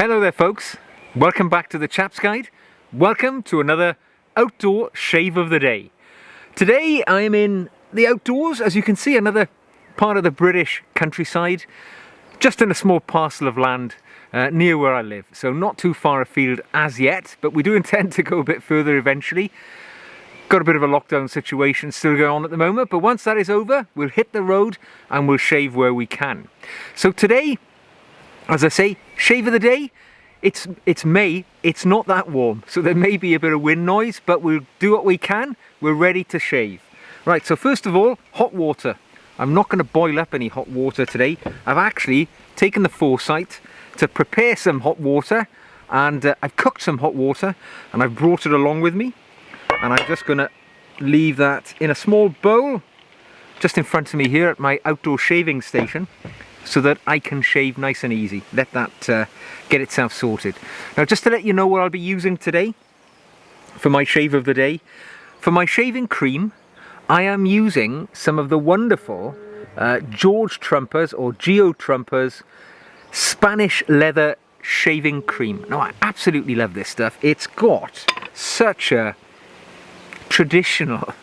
Hello there folks, welcome back to the Chaps Guide. Welcome to another outdoor shave of the day. Today I am in the outdoors, as you can see, another part of the British countryside, just in a small parcel of land near where I live, so not too far afield as yet, but we do intend to go a bit further eventually. Got a bit of a lockdown situation still going on at the moment, but once that is over, we'll hit the road and we'll shave where we can. So today, as I say, shave of the day. It's May, it's not that warm, so there may be a bit of wind noise, but we'll do what we can. We're ready to shave. Right, so first of all, hot water. I'm not going to boil up any hot water today. I've actually taken the foresight to prepare some hot water, and I've cooked some hot water and I've brought it along with me, and I'm just going to leave that in a small bowl just in front of me here at my outdoor shaving station, so that I can shave nice and easy. Let that get itself sorted. Now, just to let you know what I'll be using today for my shave of the day. For my shaving cream, I am using some of the wonderful George Trumpers or Geo Trumpers Spanish leather shaving cream. Now, I absolutely love this stuff. It's got such a traditional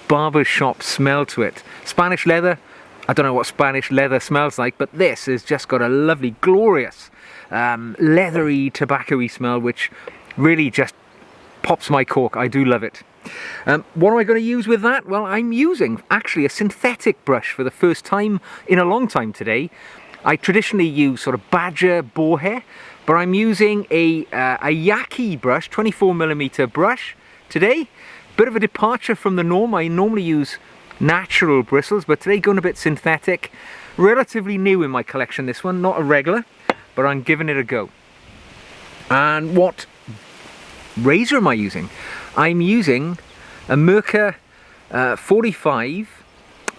barbershop smell to it. Spanish leather, I don't know what Spanish leather smells like, but this has just got a lovely, glorious, leathery, tobacco-y smell, which really just pops my cork. I do love it. What am I going to use with that? Well, I'm using actually a synthetic brush for the first time in a long time today. I traditionally use sort of badger boar hair, but I'm using a Yaki brush, 24mm brush today. Bit of a departure from the norm. I normally use natural bristles, but today going a bit synthetic. Relatively new in my collection, this one, not a regular, but I'm giving it a go. And what razor am I using? I'm using a Merkur 45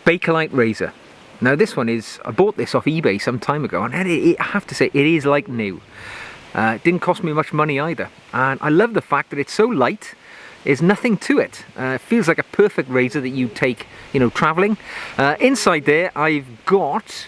Bakelite razor. Now this one is, I bought this off eBay some time ago, and I have to say it is like new. It didn't cost me much money either, and I love the fact that it's so light. There's nothing to it. It feels like a perfect razor that you take, you know, traveling. Inside there, I've got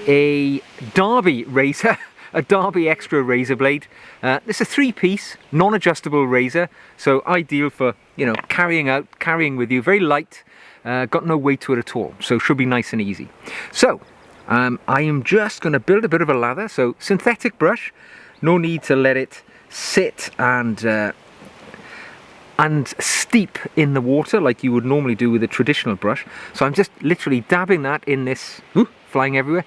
a Derby razor, a Derby extra razor blade. It's a 3-piece, non-adjustable razor, so ideal for, you know, carrying with you. Very light, got no weight to it at all, so should be nice and easy. So, I am just going to build a bit of a lather. So, synthetic brush, no need to let it sit and steep in the water like you would normally do with a traditional brush. So I'm just literally dabbing that in this, flying everywhere,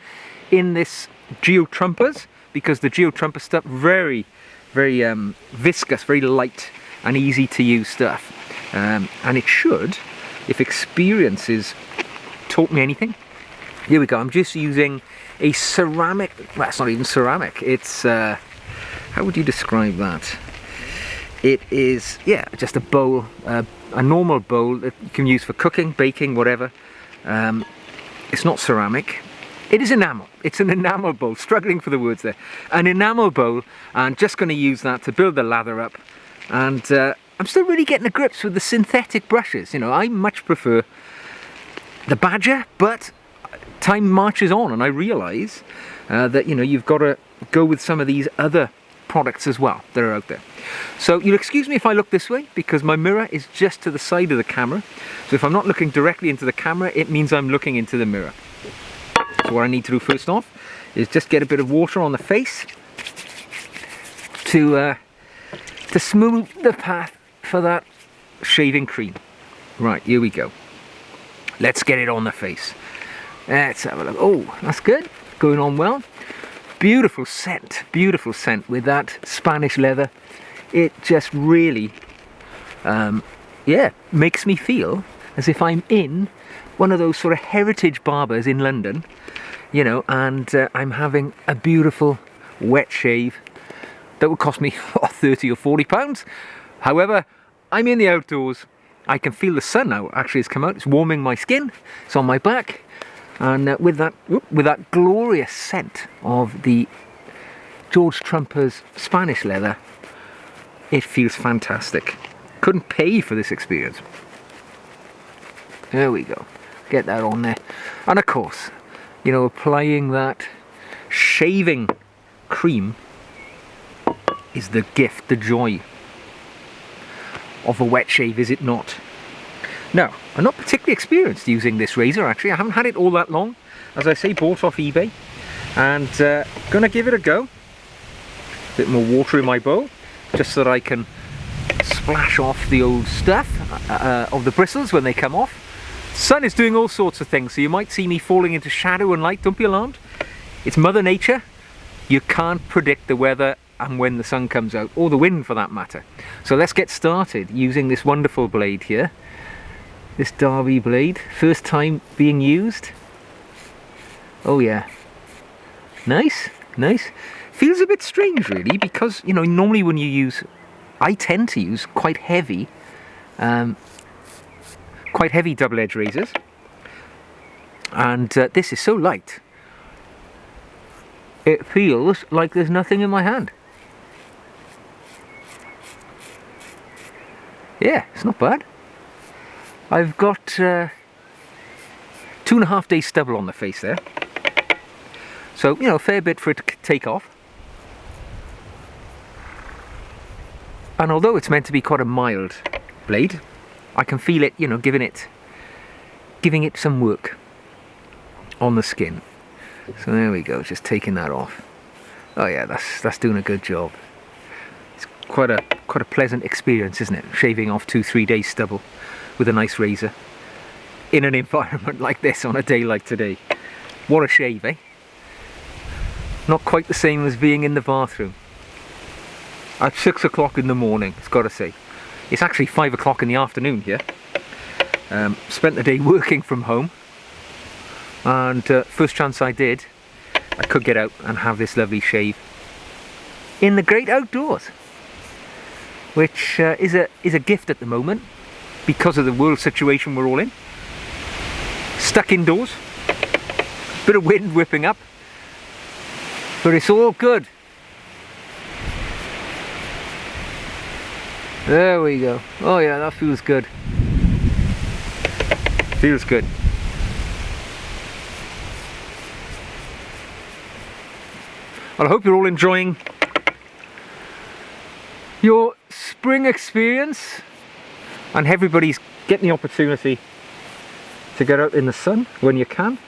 in this Geo Trumpers, because the Geo Trumper stuff, very, very viscous, very light and easy to use stuff. And it should, if experience has taught me anything. Here we go, I'm just using a ceramic, well, it's not even ceramic, it's, how would you describe that? It is, yeah, just a bowl, a normal bowl that you can use for cooking, baking, whatever. It's not ceramic. It is enamel. It's an enamel bowl. Struggling for the words there. An enamel bowl. I'm just going to use that to build the lather up. And I'm still really getting to grips with the synthetic brushes. You know, I much prefer the badger, but time marches on, and I realise that, you know, you've got to go with some of these other products as well that are out there. So you'll excuse me if I look this way, because my mirror is just to the side of the camera. So if I'm not looking directly into the camera, it means I'm looking into the mirror. So what I need to do first off is just get a bit of water on the face to smooth the path for that shaving cream. Right, here we go. Let's get it on the face. Let's have a look. Oh, that's good. Going on well. Beautiful scent with that Spanish leather. It just really, yeah, makes me feel as if I'm in one of those sort of heritage barbers in London, you know, and I'm having a beautiful wet shave that would cost me 30 or 40 pounds. However, I'm in the outdoors. I can feel the sun now actually has come out. It's warming my skin. It's on my back. And with that glorious scent of the George Trumpers Spanish leather, it feels fantastic. Couldn't pay for this experience. There we go. Get that on there. And of course, you know, applying that shaving cream is the gift, the joy of a wet shave, is it not? Now, I'm not particularly experienced using this razor actually. I haven't had it all that long. As I say, bought off eBay, and gonna give it a go. A bit more water in my bowl, just so that I can splash off the old stuff of the bristles when they come off. Sun is doing all sorts of things, so you might see me falling into shadow and light. Don't be alarmed. It's Mother Nature. You can't predict the weather and when the sun comes out, or the wind for that matter. So let's get started using this wonderful blade here. This Derby blade, first time being used. Oh yeah, nice, nice. Feels a bit strange really, because you know, normally when you use, I tend to use quite heavy double-edged razors, and this is so light. It feels like there's nothing in my hand. Yeah, it's not bad. I've got 2.5 days stubble on the face there. So, you know, a fair bit for it to take off. And although it's meant to be quite a mild blade, I can feel it, you know, giving it some work on the skin. So there we go, just taking that off. Oh yeah, that's doing a good job. It's quite a pleasant experience, isn't it? Shaving off 2-3 days stubble with a nice razor in an environment like this on a day like today. What a shave, eh? Not quite the same as being in the bathroom at 6 o'clock in the morning, it's got to say. It's actually 5 o'clock in the afternoon here. Spent the day working from home, and first chance I did, I could get out and have this lovely shave in the great outdoors, which is a gift at the moment because of the world situation we're all in. Stuck indoors, bit of wind whipping up, but it's all good. There we go. Oh yeah, that feels good. Feels good. Well, I hope you're all enjoying your spring experience, and everybody's getting the opportunity to get out in the sun when you can.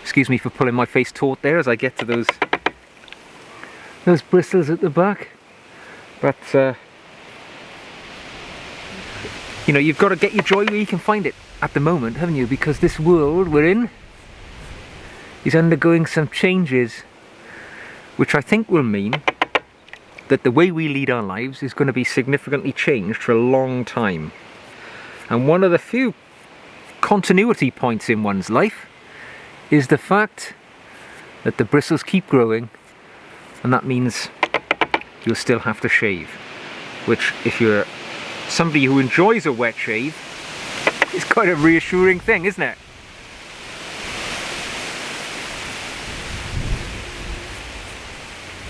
Excuse me for pulling my face taut there as I get to those bristles at the back, but you know, you've got to get your joy where you can find it at the moment, haven't you? Because this world we're in is undergoing some changes, which I think will mean that the way we lead our lives is going to be significantly changed for a long time. And one of the few continuity points in one's life is the fact that the bristles keep growing, and that means you'll still have to shave, which, if you're somebody who enjoys a wet shave, is quite a reassuring thing, isn't it?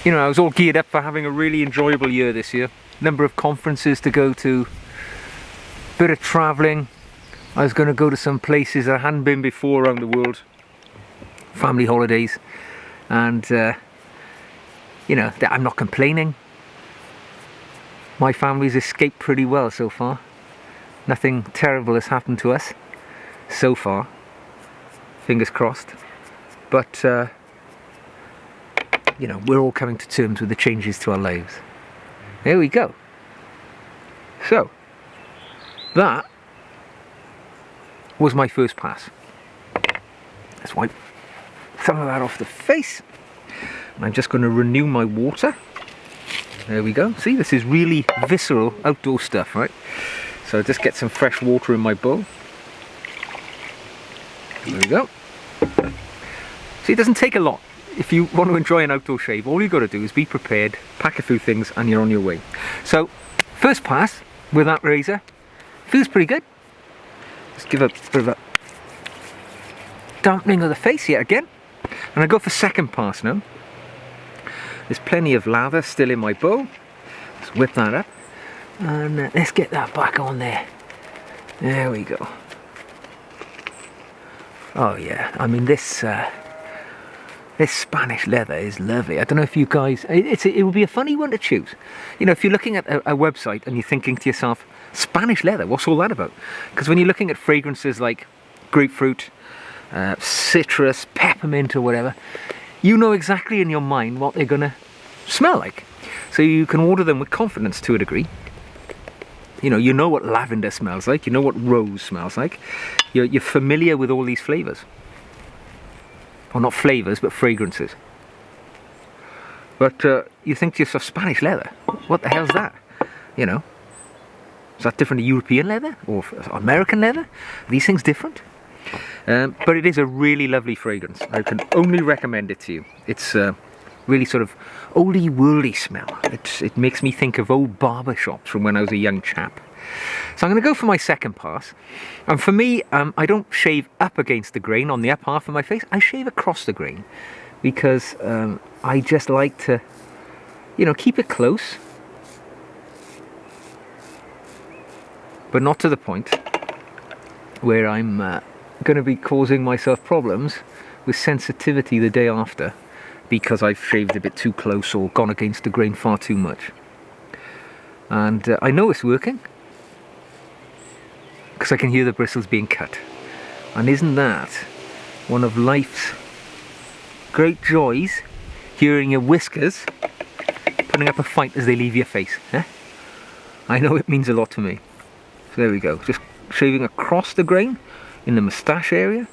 You know, I was all geared up for having a really enjoyable year this year. Number of conferences to go to, bit of travelling. I was going to go to some places I hadn't been before around the world. Family holidays. And, you know, I'm not complaining. My family's escaped pretty well so far. Nothing terrible has happened to us so far. Fingers crossed. But, you know, we're all coming to terms with the changes to our lives. There we go. So, that was my first pass. Let's wipe some of that off the face. And I'm just going to renew my water. There we go. See, this is really visceral outdoor stuff, right? So just get some fresh water in my bowl. There we go. See, it doesn't take a lot. If you want to enjoy an outdoor shave, all you've got to do is be prepared, pack a few things, and you're on your way. So, first pass with that razor. Feels pretty good. Just give a bit of a dampening of the face yet again. And I go for second pass now. There's plenty of lather still in my bowl. Let's whip that up. And let's get that back on there. There we go. Oh yeah, I mean this This Spanish leather is lovely. I don't know if you guys, it would be a funny one to choose. You know, if you're looking at a website and you're thinking to yourself, Spanish leather, what's all that about? Because when you're looking at fragrances like grapefruit, citrus, peppermint or whatever, you know exactly in your mind what they're gonna smell like. So you can order them with confidence to a degree. You know what lavender smells like, you know what rose smells like. You're familiar with all these flavours. Well, not flavours, but fragrances. But you think to yourself, Spanish leather? What the hell's that? You know, is that different to European leather or American leather? Are these things different? But it is a really lovely fragrance. I can only recommend it to you. It's really sort of oldie worldy smell. It makes me think of old barber shops from when I was a young chap. So I'm going to go for my second pass. And for me, I don't shave up against the grain on the up half of my face. I shave across the grain because I just like to, you know, keep it close, but not to the point where I'm going to be causing myself problems with sensitivity the day after because I've shaved a bit too close or gone against the grain far too much. And I know it's working because I can hear the bristles being cut. And isn't that one of life's great joys, hearing your whiskers putting up a fight as they leave your face? Eh? I know it means a lot to me. So there we go, just shaving across the grain in the moustache area,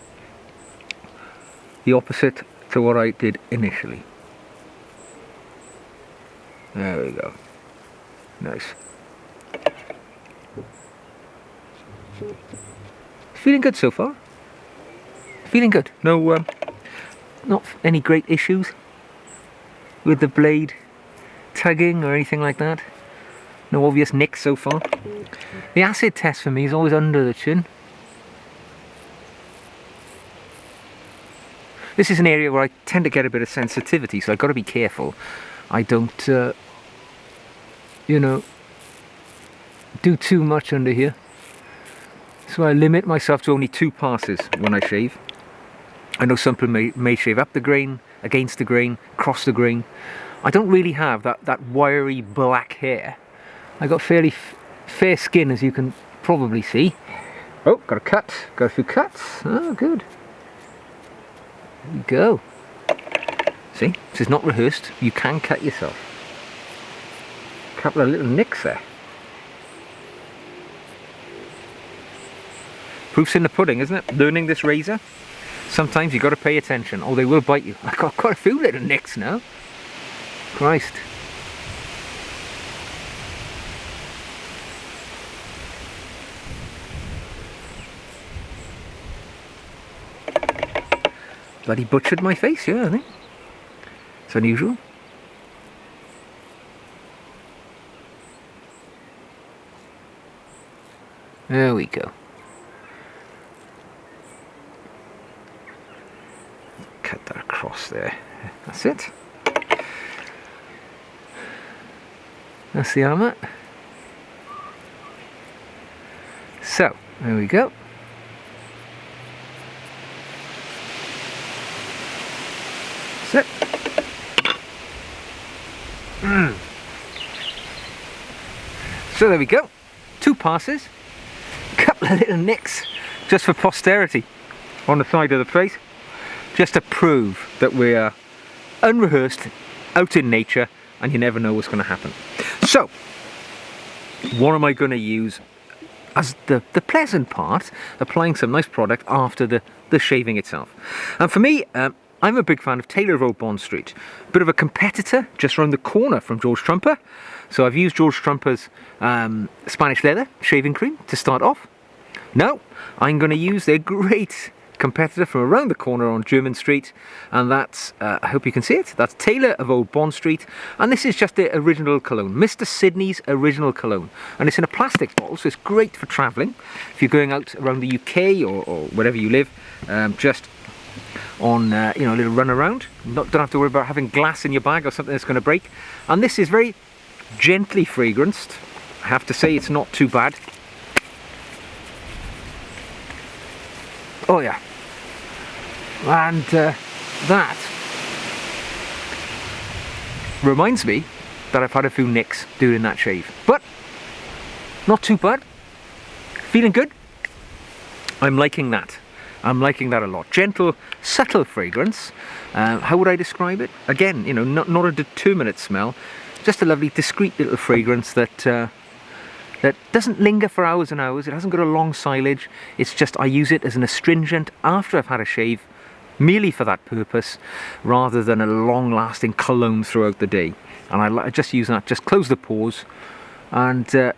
the opposite to what I did initially. There we go, nice. Feeling good so far. Feeling good. No, not any great issues with the blade tugging or anything like that. No obvious nicks so far. The acid test for me is always under the chin. This is an area where I tend to get a bit of sensitivity, so I've got to be careful. I don't, you know, do too much under here. So I limit myself to only 2 passes when I shave. I know some people may shave up the grain, against the grain, across the grain. I don't really have that wiry black hair. I got fairly fair skin, as you can probably see. Oh, got a cut. Got a few cuts. Oh, good. There you go. See, this is not rehearsed. You can cut yourself. A couple of little nicks there. Proof's in the pudding, isn't it? Learning this razor, sometimes you've got to pay attention, or they will bite you. I've got quite a few little nicks now. Christ. Bloody butchered my face, yeah, I think. It's unusual. There we go. Cut that across there. That's it. That's the armour. So, there we go. That's it. So there we go. 2 passes. Couple of little nicks just for posterity on the side of the face. Just to prove that we are unrehearsed, out in nature, and you never know what's going to happen. So, what am I going to use as the pleasant part, applying some nice product after the shaving itself? And for me, I'm a big fan of Taylor of Old Bond Street. Bit of a competitor just around the corner from George Trumper. So I've used George Trumper's Spanish leather shaving cream to start off. Now, I'm going to use their great competitor from around the corner on German Street, and that's, I hope you can see it, that's Taylor of Old Bond Street, and this is just the original cologne, Mr. Sidney's original cologne, and it's in a plastic bottle, so it's great for travelling, if you're going out around the UK or wherever you live, just on you know, a little run around. Don't have to worry about having glass in your bag or something that's going to break. And this is very gently fragranced. I have to say it's not too bad. Oh yeah. And that reminds me that I've had a few nicks during that shave. But not too bad. Feeling good. I'm liking that. I'm liking that a lot. Gentle, subtle fragrance. How would I describe it? Again, you know, not a determinate smell. Just a lovely, discreet little fragrance that that doesn't linger for hours and hours. It hasn't got a long silage. It's just I use it as an astringent after I've had a shave, merely for that purpose, rather than a long-lasting cologne throughout the day. And I just use that, just close the pores, and now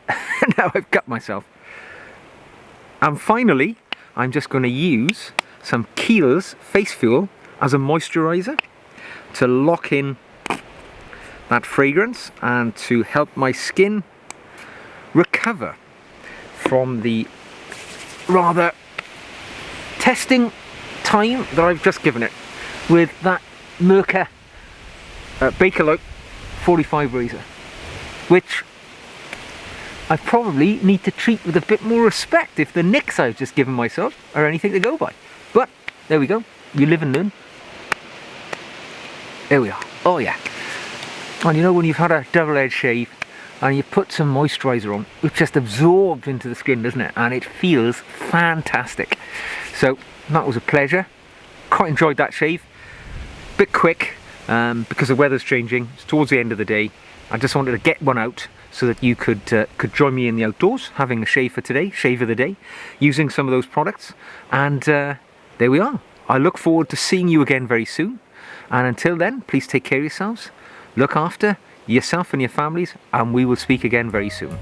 I've cut myself. And finally, I'm just going to use some Kiehl's Face Fuel as a moisturiser to lock in that fragrance and to help my skin recover from the rather testing time that I've just given it with that Merkur Bakelite 45 razor, which I probably need to treat with a bit more respect if the nicks I've just given myself are anything to go by. But there we go, you live and learn. There we are. Oh yeah. And you know, when you've had a double-edged shave and you put some moisturiser on, it just absorbs into the skin, doesn't it? And it feels fantastic. So that was a pleasure. Quite enjoyed that shave. Bit quick because the weather's changing. It's towards the end of the day. I just wanted to get one out so that you could join me in the outdoors, having a shave for today, shave of the day, using some of those products. And there we are. I look forward to seeing you again very soon. And until then, please take care of yourselves. Look after yourself and your families, and we will speak again very soon.